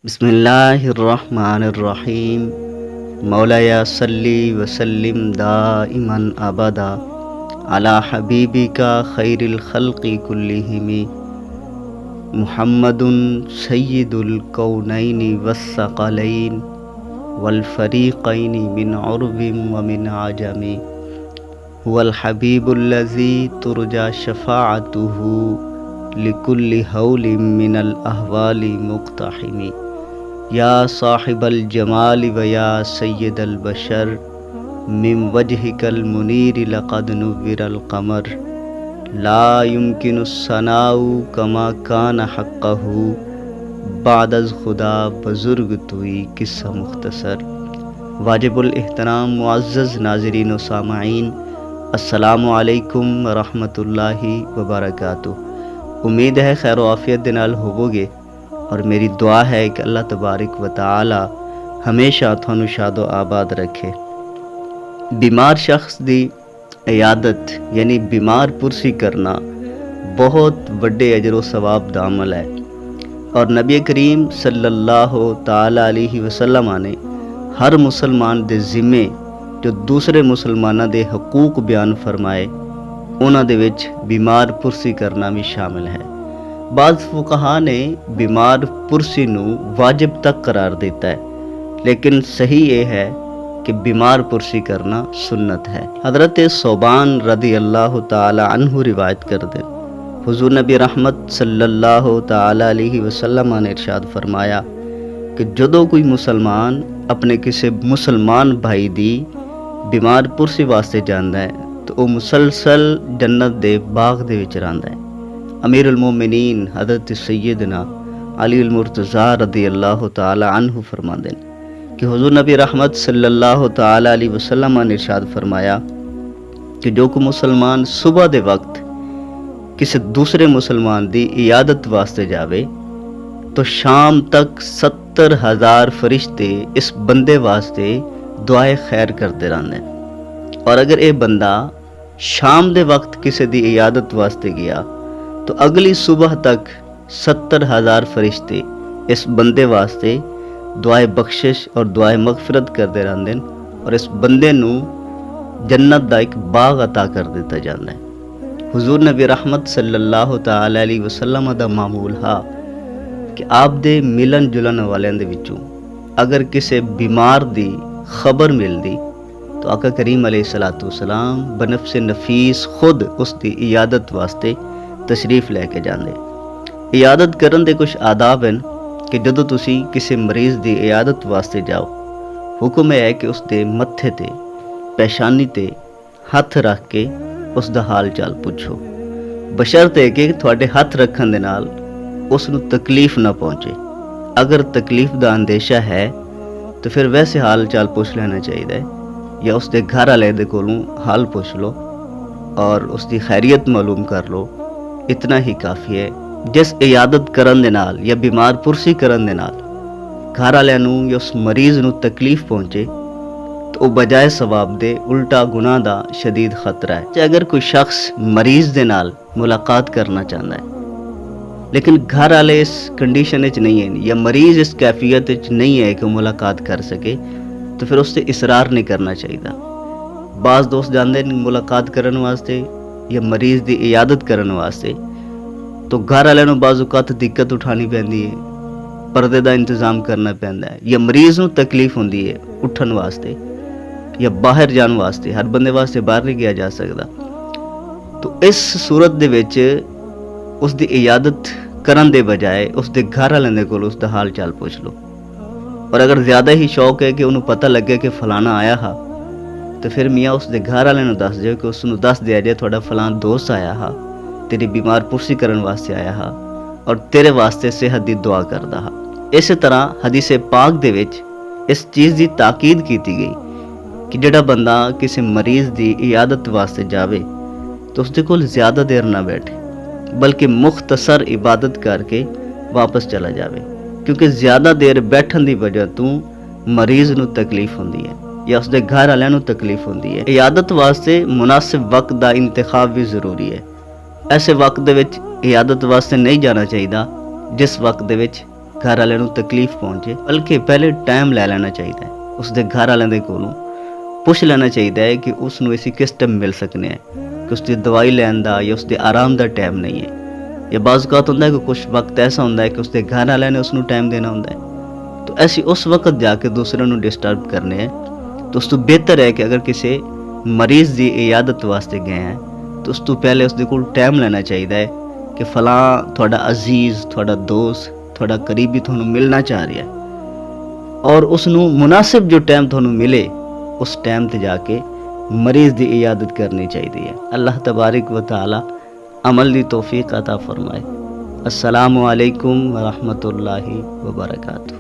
بسم اللہ الرحمن الرحیم مولایا صلی وسلم دائما ابدا علی حبیبک خیر الخلق کلہم محمد سید الکونین والثقلین والفریقین من عرب ومن عجم هو الحبیب الذی ترجى شفاعته لکل حول من الاحوال مقتحم یا صاحب الجمال و یا سید البشر من وجهک المنیر لقد نور القمر لا يمکن الثناء کما کان حقہ بعد از خدا بزرگ توئی قصہ مختصر۔ واجب الاحترام معزز ناظرین و سامعین، السلام علیکم ورحمۃ اللہ وبرکاتہ۔ امید ہے خیر و عافیت دے نال ہوو گے، اور میری دعا ہے کہ اللہ تبارک و تعالی ہمیشہ تھانوں شاد و آباد رکھے۔ بیمار شخص دی عیادت یعنی بیمار پرسی کرنا بہت وڈے اجر و ثواب دا عمل ہے، اور نبی کریم صلی اللہ تعالی علیہ وسلم نے ہر مسلمان دے ذمے جو دوسرے مسلمانوں دے حقوق بیان فرمائے انہاں دے وچ بیمار پرسی کرنا بھی شامل ہے۔ بعض فقہاء نے بیمار پرسی نو واجب تک قرار دیتا ہے، لیکن صحیح یہ ہے کہ بیمار پرسی کرنا سنت ہے۔ حضرت ثوبان رضی اللہ تعالی عنہ روایت کر دیں، حضور نبی رحمت صلی اللہ تعالی علیہ وسلم نے ارشاد فرمایا کہ جدوں کوئی مسلمان اپنے کسی مسلمان بھائی دی بیمار پرسی واسطے جاندا ہے تو وہ مسلسل جنت دے باغ دے وچ رہندا ہے۔ امیر المومنین حضرت سیدنا علی المرتضیٰ رضی اللہ تعالی عنہ فرماندے ہیں کہ حضور نبی رحمت صلی اللہ تعالی علیہ وسلم نے ارشاد فرمایا کہ جو کو مسلمان صبح دے وقت کسی دوسرے مسلمان دی عیادت واسطے جاوے تو شام تک 70,000 فرشتے اس بندے واسطے دعائے خیر کرتے رہندے ہیں، اور اگر اے بندہ شام دے وقت کسی دی عیادت واسطے گیا تو اگلی صبح تک 70,000 فرشتے اس بندے واسطے دعائے بخشش اور دعائے مغفرت کرتے رہندے ہیں، اور اس بندے نو جنت دا ایک باغ عطا کر دیتا جاتا ہے۔ حضور نبی رحمت صلی اللہ تعالی علیہ وسلم دا معمول ہا کہ آپ دے ملن جلن والیاں دے وچوں اگر کسی بیمار دی خبر مل دی تو آقا کریم علیہ السلام بنفس نفیس خود اس دی عیادت واسطے تشریف لے کے جاندے۔ عیادت کرن دے کچھ آداب ہیں کہ جدوں تسی کسی مریض دی عیادت واسطے جاؤ، حکم ہے کہ اس دے متھے تے پیشانی تے ہاتھ رکھ کے اس دا حال چال پوچھو، بشرطے کہ تھوڑے ہاتھ رکھن دے نال اس نو تکلیف نہ پہنچے۔ اگر تکلیف دا اندیشہ ہے تو پھر ویسے حال چال پوچھ لینا چاہیے، یا اس دے گھر والے دے کولوں حال پوچھ لو اور اس دی خیریت معلوم کر لو، اتنا ہی کافی ہے۔ جس عیادت کرن دے نال یا بیمار پرسی کرن دے نال گھر والے نو یا اس مریض نو تکلیف پہنچے تو وہ بجائے ثواب دے الٹا گناہ دا شدید خطرہ ہے۔ اگر کوئی شخص مریض دے نال ملاقات کرنا چاہتا ہے لیکن گھر والے اس کنڈیشن وچ نہیں ہیں یا مریض اس کیفیت وچ نہیں ہے کہ ملاقات کر سکے تو پھر اس سے اصرار نہیں کرنا چاہیے۔ بعض دوست جاندے ہیں ملاقات کرن واسطے یا مریض دی عیادت کرن واسطے تو گھر والے نو بعض اوقات دقت اٹھانی پیندی ہے، پردے دا انتظام کرنا پیندا ہے، یا مریض نو تکلیف ہوندی ہے اٹھن واسطے یا باہر جان واسطے، ہر بندے واسطے باہر نہیں گیا جا سکتا۔ تو اس صورت دے وچ اس دی عیادت کرن دے بجائے اس دے گھر والے دے کول اس دا حال چال پوچھ لو، اور اگر زیادہ ہی شوق ہے کہ انہوں پتہ لگے کہ فلانا آیا ہا تو پھر میاں اس دے گھر والے نو دس دیو کہ اس نو دس دیا جائے تھوڑا فلان دوست آیا ہا، تیری بیمار پرسی کرن واسطے آیا ہا اور تیرے واسطے صحت دی دعا کردا ہا۔ اسی طرح حدیث پاک دے وچ اس چیز دی تاکید کیتی گئی کہ جڑا بندہ کسی مریض دی عیادت واسطے جاوے تو اس دے کول زیادہ دیر نہ بیٹھے بلکہ مختصر عبادت کر کے واپس چلا جاوے، کیونکہ زیادہ دیر بیٹھن دی وجہ تو مریض نو تکلیف ہوندی ہے یا اس دے گھر والوں نو تکلیف ہوندی ہے۔ عیادت واسطے مناسب وقت دا انتخاب بھی ضروری ہے۔ ایسے وقت دے وچ عیادت واسطے نہیں جانا چاہیے جس وقت دے وچ گھر والے نوں تکلیف پہنچے، بلکہ پہلے ٹائم لے لینا چاہیے، اس دے گھر والوں دے کولوں پوچھ لینا چاہیے کہ اس نوں اسی کس ٹائم مل سکنے ہیں، کہ اس دی دوائی لین دا یا اس دے آرام دا ٹائم نہیں ہے، یا بعض اوقات ہوتا ہے کہ کچھ وقت ایسا ہوتا ہے کہ اس دے گھر والے نے اس نوں ٹائم دینا ہوتا ہے، تو ایسی اس وقت جا کے دوسرے نوں ڈسٹرب کرنے ہیں، تو اس تو بہتر ہے کہ اگر کسی مریض دی عیادت واسطے گئے ہیں تو اس تو پہلے اس دے کول ٹائم لینا چاہیے کہ فلاں تھوڑا عزیز، تھوڑا دوست، تھوڑا قریبی تھانوں ملنا چاہ رہا ہے، اور اس نوں مناسب جو ٹائم تھانوں ملے اس ٹائم تے جا کے مریض دی عیادت کرنی چاہیے ہے۔ اللہ تبارک و تعالی عمل دی توفیق عطا فرمائے۔ السلام علیکم ورحمۃ اللہ وبرکاتہ۔